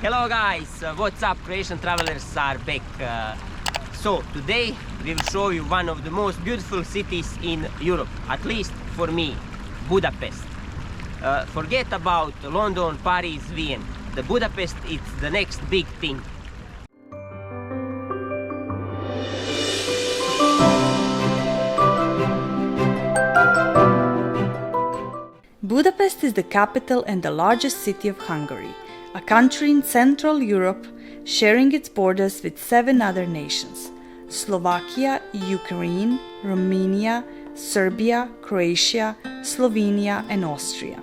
Hello guys, what's up? Croatian travelers are back. So today we will show you one of the most beautiful cities in Europe, at least for me, Budapest. Forget about London, Paris, Vienna. The Budapest is the next big thing. Budapest is the capital and the largest city of Hungary, a country in Central Europe sharing its borders with 7 other nations: Slovakia, Ukraine, Romania, Serbia, Croatia, Slovenia and Austria.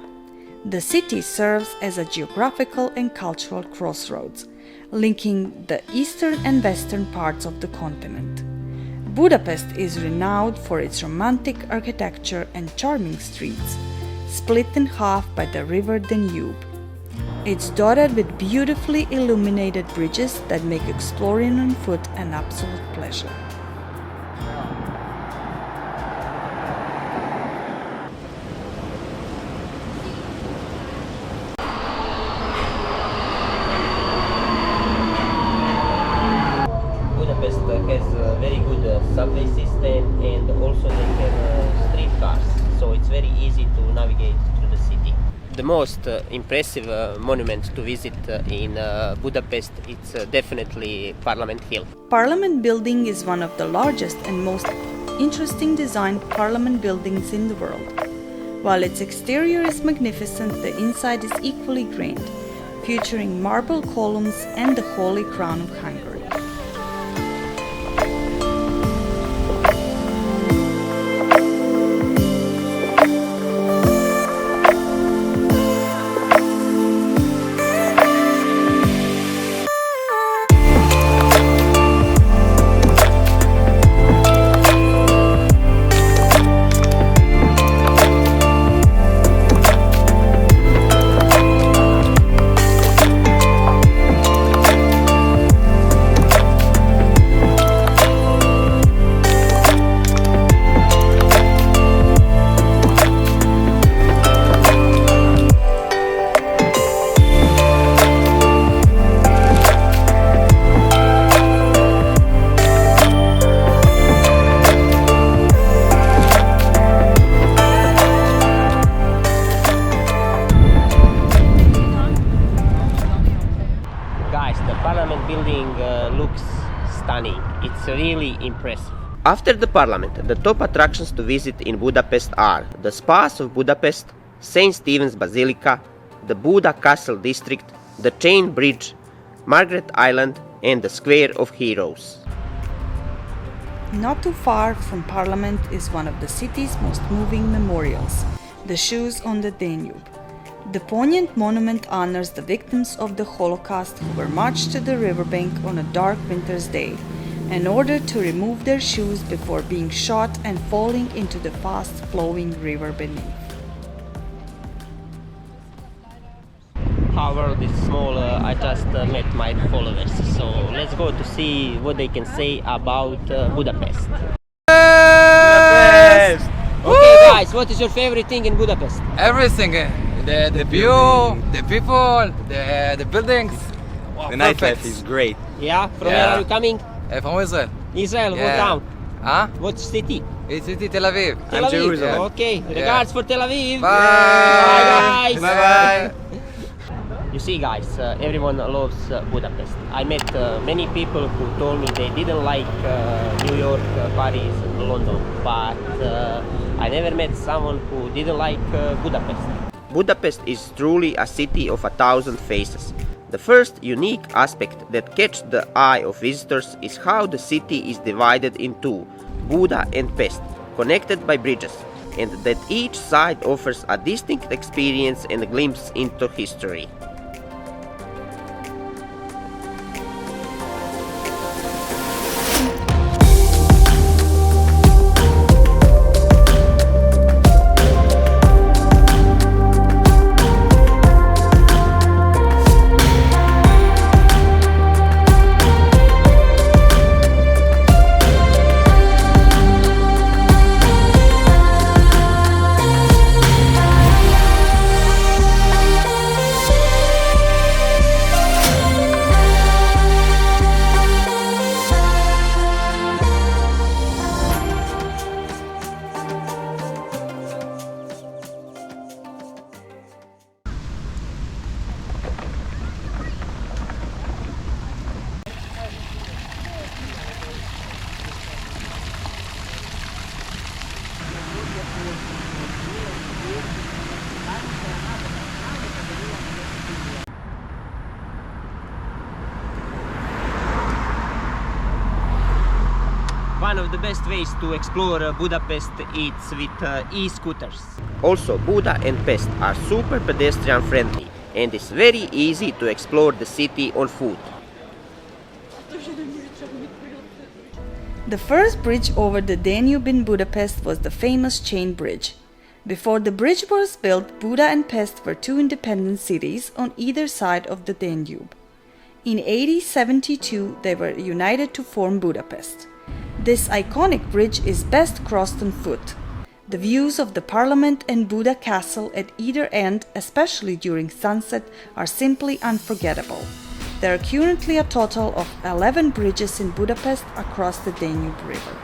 The city serves as a geographical and cultural crossroads, linking the eastern and western parts of the continent. Budapest is renowned for its romantic architecture and charming streets, split in half by the river Danube. It's dotted with beautifully illuminated bridges that make exploring on foot an absolute pleasure. Budapest has a very good subway system, and also they have street cars, so it's very easy to navigate through the city. The most impressive monument to visit in Budapest is definitely Parliament Hill. Parliament building is one of the largest and most interesting designed parliament buildings in the world. While its exterior is magnificent, the inside is equally grand, featuring marble columns and the Holy Crown of Hungary. Parliament building looks stunning. It's really impressive. After the Parliament, the top attractions to visit in Budapest are the spas of Budapest, St. Stephen's Basilica, the Buda Castle district, the Chain Bridge, Margaret Island and the Square of Heroes. Not too far from Parliament is one of the city's most moving memorials, the Shoes on the Danube. The poignant monument honors the victims of the Holocaust who were marched to the riverbank on a dark winter's day in order to remove their shoes before being shot and falling into the fast-flowing river beneath. Our world is small. I just met my followers, so let's go to see what they can say about Budapest. Budapest! Okay guys, what is your favorite thing in Budapest? Everything. The view, the people, the buildings. Wow, The perfect. nightlife is great. Yeah? From where Yeah. are you coming? From Israel. Israel, what Yeah. town? Huh? What city? It's city Tel Aviv. Tel Aviv. Jerusalem. Okay, regards for Tel Aviv. Bye. Bye guys. Bye bye. You see guys, everyone loves Budapest. I met many people who told me they didn't like New York, Paris, London, but I never met someone who didn't like Budapest. Budapest is truly a city of 1,000 faces. The first unique aspect that catches the eye of visitors is how the city is divided in two, Buda and Pest, connected by bridges, and that each side offers a distinct experience and a glimpse into history. the best ways to explore Budapest is with e-scooters. Also, Buda and Pest are super pedestrian friendly and it's very easy to explore the city on foot. The first bridge over the Danube in Budapest was the famous Chain Bridge. Before the bridge was built, Buda and Pest were two independent cities on either side of the Danube. In AD 72, they were united to form Budapest. This iconic bridge is best crossed on foot. The views of the Parliament and Buda Castle at either end, especially during sunset, are simply unforgettable. There are currently a total of 11 bridges in Budapest across the Danube River.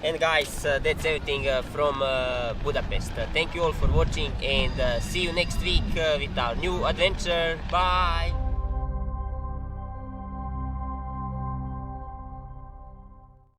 And guys, that's everything from Budapest. Thank you all for watching and see you next week with our new adventure. Bye!